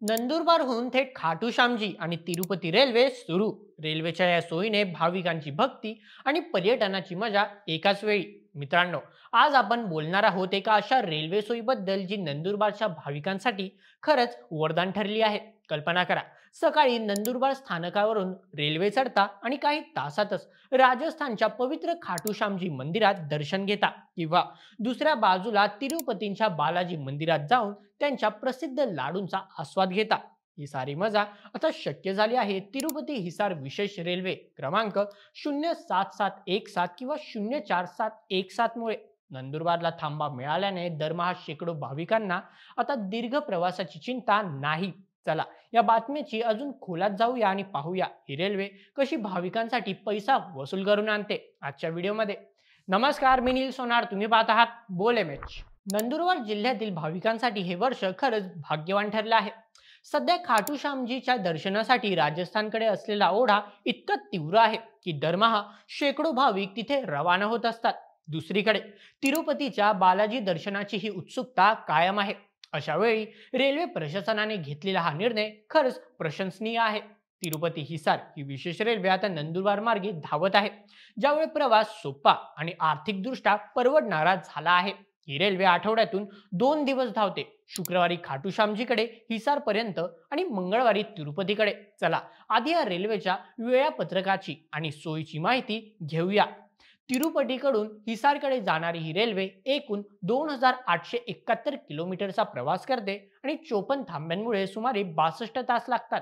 नंदुरबारहून थेट खाटू श्यामजी आणि तिरुपती रेल्वे सुरू. रेल्वेच्या या सोयीने भाविकांची भक्ती आणि पर्यटनाची मजा एकाच वेळी. मित्रांनो, आज आपण बोलणार आहोत एका अशा रेल्वे सोयीबद्दल जी नंदुरबारच्या भाविकांसाठी खरंच वरदान ठरली आहे. कल्पना करा, सकाळी नंदुरबार स्थानकावरून रेल्वे चढता आणि काही तासातच राजस्थानच्या पवित्र खाटू श्यामजी मंदिरात दर्शन घेता, किंवा दुसऱ्या बाजूला तिरुपतींच्या बालाजी मंदिरात जाऊन त्यांच्या प्रसिद्ध लाडूंचा आस्वाद घेता. ही सारी मजा आता शक्य झाली आहे तिरुपती हिसार विशेष रेल्वे क्रमांक 07717 किंवा 04717 मुळे. नंदुरबारला थांबा मिळाल्याने दरमहा शेकडो भाविकांना आता दीर्घ प्रवासाची चिंता नाही. चला, या बातमीची अजून खोलात जाऊया आणि पाहूया ही रेल्वे कशी भाविकांसाठी पैसा वसूल करून आणते आजच्या व्हिडिओमध्ये. नमस्कार, मी नील सोनार, तुम्ही पाहत आहात बोल एमएच. नंदुरबार जिल्ह्यातील भाविकांसाठी हे वर्ष खरंच भाग्यवान ठरलं आहे. सध्या खाटू श्यामजीच्या दर्शनासाठी राजस्थानकडे असलेला ओढा इतका तीव्र आहे की दरमहा शेकडो भाविक तिथे रवाना होत असतात. दुसरीकडे तिरुपतीच्या बालाजी दर्शनाची ही उत्सुकता कायम आहे. अशा वेळी रेल्वे प्रशासनाने घेतलेला हा निर्णय खरंच प्रशंसनीय आहे. तिरुपती हिसार ही विशेष रेल्वे आता नंदुरबार मार्गे धावत आहे, ज्यामुळे प्रवास सोपा आणि आर्थिकदृष्ट्या परवडणारा झाला आहे. ही रेल्वे आठवड्यातून 2 दिवस धावते. शुक्रवारी खाटू श्यामजीकडे हिसार पर्यंत आणि मंगळवारी तिरुपतीकडे. चला, आधी या रेल्वेच्या वेळापत्रकाची आणि सोयीची माहिती घेऊया. तिरुपतीकडून हिसारकडे जाणारी ही रेल्वे एकूण 2871 किलोमीटरचा प्रवास करते आणि 54 थांब्यांमुळे सुमारे 62 तास लागतात.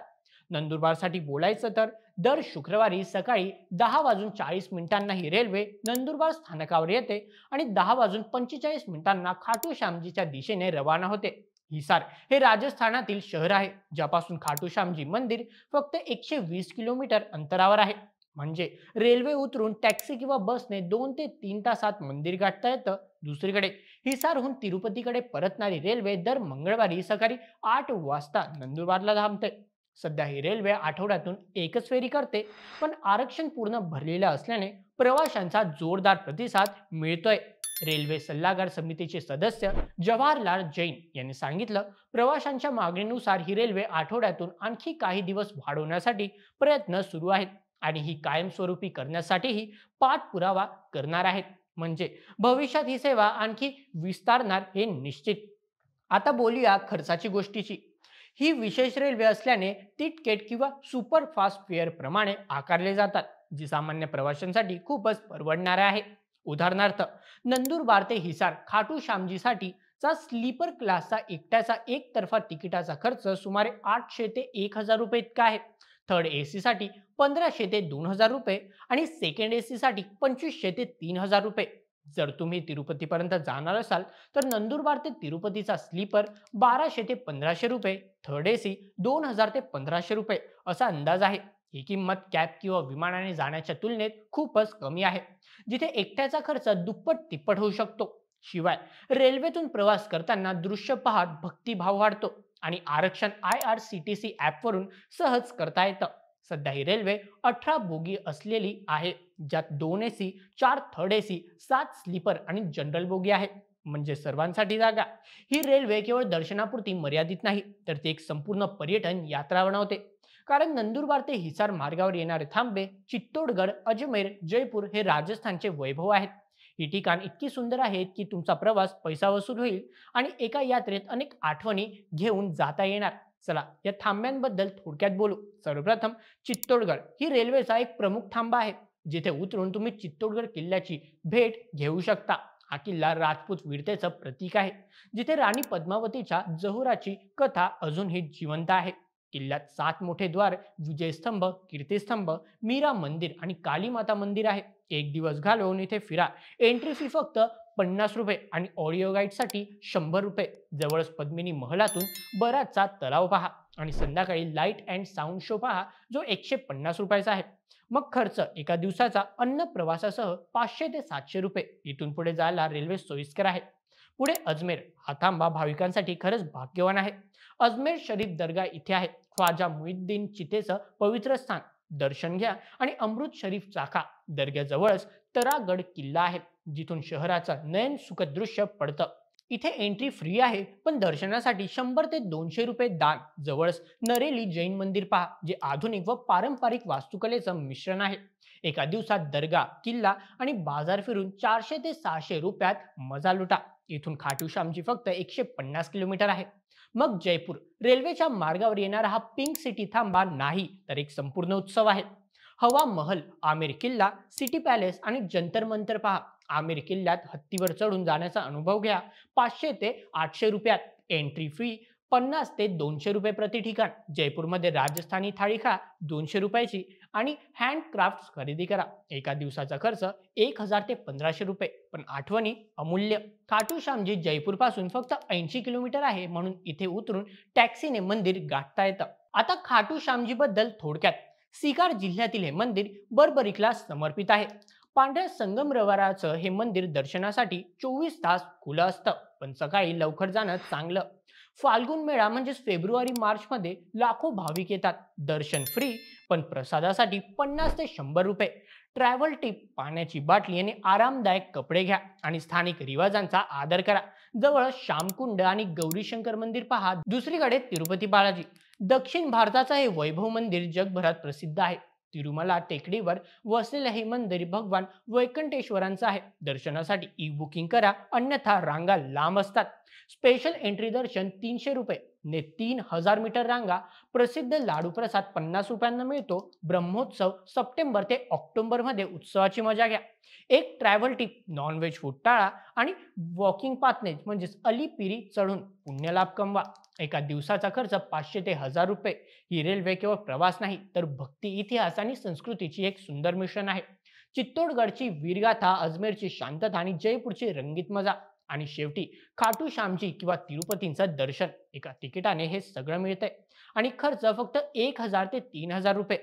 नंदुरबारसाठी बोलायचं तर दर शुक्रवारी सकाळी 10:40 ही रेल्वे नंदुरबार स्थानकावर येते आणि 10:45 खाटू श्यामजीच्या दिशेने रवाना होते. हिसार हे राजस्थानातील शहर आहे, ज्यापासून खाटू श्यामजी मंदिर फक्त 120 किलोमीटर अंतरावर आहे. म्हणजे रेल्वे उतरून टॅक्सी किंवा बसने 2 ते 3 तासात मंदिर गाठता येतं. दुसरीकडे हिसारहून तिरुपतीकडे परतणारी रेल्वे दर मंगळवारी सकाळी 8 वाजता नंदुरबारला थांबते. सध्या ही रेल्वे आठवड्यातून एकच फेरी करते, पण आरक्षण पूर्ण भरलेलं असल्याने प्रवाशांचा जोरदार प्रतिसाद मिळतोय. रेल्वे सल्लागार समितीचे सदस्य जवाहरलाल जैन यांनी सांगितलं, प्रवाशांच्या मागणीनुसार ही रेल्वे आठवड्यातून आणखी काही दिवस वाढवण्यासाठी प्रयत्न सुरू आहेत आणि ही कायमस्वरूपी करण्यासाठीही पाठपुरावा करणार आहेत. म्हणजे भविष्यात ही सेवा आणखी विस्तारणार हे निश्चित. आता बोलूया खर्चाची गोष्टीची. ही विशेष रेल्वे असल्याने तिकीट किंवा सुपर फास्ट फेअर प्रमाणे आकारले जातात, जी सामान्य प्रवाशांसाठी खूपच परवडणार आहे. उदाहरणार्थ, नंदुरबार ते हिसार खाटू श्यामजीसाठी चा स्लीपर क्लासचा एकट्याचा एकतर्फा तिकिटाचा खर्च सुमारे 800 ते 1000 रुपये इतका आहे. थर्ड एसी साठी 1500 ते 2000 रुपये आणि सेकंड एसी साठी 2500 ते 3000 रुपये. जर तुम्ही तिरुपतीपर्यंत जाणार असाल तर नंदुरबार ते तिरुपतीचा स्लीपर 1200 ते 1500 रुपये, थर्ड एसी 2000 ते 1500 रुपये असा अंदाज आहे. ही किंमत कॅब किंवा विमानाने जाण्याच्या तुलनेत खूपच कमी आहे, जिथे एकट्याचा खर्च दुप्पट तिप्पट होऊ शकतो. शिवाय रेल्वेतून प्रवास करताना दृश्य पाहत भक्तिभाव वाढतो आणि आरक्षण IRCTC ॲपवरून सहज करता येतं. सध्या ही रेल्वे 18 बोगी असलेली आहे, ज्यात 2 एसी, 4 थर्ड एसी, 7 स्लीपर आणि जनरल बोगी आहे. म्हणजे सर्वांसाठी जागा. ही रेल्वे केवळ दर्शनापुरती मर्यादित नाही, तर ती एक संपूर्ण पर्यटन यात्रा बनवते. कारण नंदुरबार ते हिसार मार्गावर येणारे थांबे चित्तोडगड, अजमेर, जयपूर हे राजस्थानचे वैभव आहेत. ही ठिकाण इतकी सुंदर आहेत की तुमचा प्रवास पैसा वसूल होईल आणि एका यात्रेत अनेक आठवणी घेऊन जाता येणार. चला, या थांब्यांबद्दल थोडक्यात बोलू. सर्वप्रथम, चित्तोडगड ही रेल्वेचा एक प्रमुख थांबा आहे, जिथे उतरून तुम्ही चित्तोडगड किल्ल्याची भेट घेऊ शकता. हा किल्ला राजपूत वीरतेचं प्रतीक आहे, जिथे राणी पद्मावतीच्या जहुराची कथा अजूनही जिवंत आहे. किल्ल्यात 7 मोठे द्वार, विजयस्तंभ, कीर्तिस्तंभ, मीरा मंदिर आणि कालीमाता मंदिर आहे. एक दिवस घालवून इथे फिरा. एंट्री फी फक्त 50 रुपये आणि ऑडिओ गाईडसाठी 100 रुपये. जवळच पद्मिनी महलातून बराचसा तलाव पहा आणि संध्याकाळी लाईट अँड साऊंड शो पहा, जो 150 रुपयाचा आहे. मग खर्च एका दिवसाचा अन्न प्रवासासह 500 ते 700 रुपये. इथून पुढे जायला रेल्वे सोयीस्कर आहे. पुढे अजमेर हा थांबा भाविकांसाठी खरंच भाग्यवान आहे. अजमेर शरीफ दर्गा इथे आहे. ख्वाजा मुईद्दीन चितेचं पवित्र स्थान. दर्शन घ्या आणि अमृत शरीफ चाखा. दर्ग्याजवळच तरागड किल्ला आहे, जिथून शहराचं नयन सुखद दृश्य पडतं. इथे एंट्री फ्री आहे, पण दर्शनासाठी 100 ते 200 रुपये दान. जवळच नरेली जैन मंदिर पहा, जे आधुनिक व पारंपरिक वास्तुकलेचं मिश्रण आहे. एका दिवसात दर्गा, किल्ला आणि बाजार फिरून 400 ते 600 रुपयात मजा लुटा. इथून खाटू श्यामची फक्त 150 किलोमीटर आहे. मग जयपूर रेल्वेच्या मार्गावर येणारा हा पिंक सिटी थांबा नाही, तर एक संपूर्ण उत्सव आहे. हवा महल, आमिर किल्ला, सिटी पॅलेस आणि जंतर मंतर पहा. आमिर किल्ल्यात हत्तीवर चढून जाण्याचा अनुभव घ्या. 500 ते 800 रुपयात. एंट्री फी 50 ते 200 रुपये प्रति ठिकाण. जयपूरमध्ये राजस्थानी थाळी खा 200 रुपयाची आणि हँडक्राफ्ट खरेदी करा. एका दिवसाचा खर्च 1000 ते 1500 रुपये. पण आठवणी अमूल्य. खाटू श्यामजी जयपूर पासून फक्त 80 किलोमीटर आहे, म्हणून इथे उतरून टॅक्सीने मंदिर गाठता येतं. आता खाटू श्यामजी बद्दल थोडक्यात. सिकार जिल्ह्यातील हे मंदिर बर्बरिकला समर्पित आहे. पांढऱ्या संगमरवराचं हे मंदिर दर्शनासाठी 24 तास खुलं असतं, पण सकाळी लवकर जाणं चांगलं. फाल्गुन मेळा म्हणजेच फेब्रुवारी मार्च मध्ये लाखो भाविक येतात. दर्शन फ्री, पण प्रसादासाठी 50 ते 100 रुपये. ट्रॅव्हल टिप: पाण्याची बाटली आणि आरामदायक कपडे घ्या आणि स्थानिक रिवाजांचा आदर करा. जवळ श्यामकुंड आणि गौरीशंकर मंदिर पहा. दुसरीकडे तिरुपती बालाजी. दक्षिण भारताचं हे वैभव मंदिर जगभरात प्रसिद्ध आहे. तिरुमला टेकडीवर वसलेले हे मंदिर भगवान वैकंठेश्वरांचं आहे. दर्शनासाठी ई बुकिंग करा, अन्यथा रांगा लांब असतात. स्पेशल एंट्री दर्शन 300 रुपये ने 3000 मीटर रांगा. प्रसिद्ध लाडू प्रसाद 50 रुपयांना मिळतो. ब्रह्मोत्सव सप्टेंबर ते ऑक्टोबर मध्ये उत्सवाची मजा घ्या. एक ट्रॅव्हल टिप: नॉनव्हेज फूड टाळा आणि वॉकिंग पाथनेज म्हणजेच अलिपिरी चढून पुण्यलाभ कमवा. एका दिवसाचा खर्च 500 ते 1000 रुपये. ही रेल्वे केवळ प्रवास नाही, तर भक्ती, इतिहास आणि संस्कृतीची एक सुंदर मिश्रण आहे. चित्तोडगडची वीरगाथा, अजमेरची शांतता आणि जयपूरची रंगीत मजा. आणि शेवटी खाटू श्यामजी किंवा तिरुपतींचं दर्शन. एका तिकिटाने हे सगळं मिळतंय आणि खर्च फक्त 1000 ते 3000 रुपये.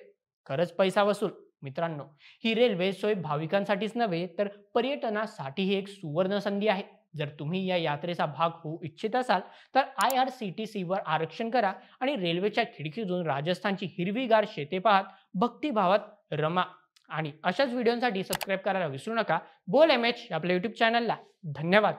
खरंच पैसा वसूल. मित्रांनो, ही रेल्वे सोय भाविकांसाठीच नव्हे, तर पर्यटनासाठीही एक सुवर्ण संधी आहे. जर तुम्ही या यात्रेचा भाग होऊ इच्छित असाल, तर IRCTC वर आरक्षण करा आणि रेल्वेच्या खिडकीतून राजस्थानची हिरवीगार शेते पाहत भक्तिभावात रमा. आणि अशाच व्हिडिओसाठी सबस्क्राईब करायला विसरू नका. बोल MH आपल्या YouTube चॅनलला. धन्यवाद.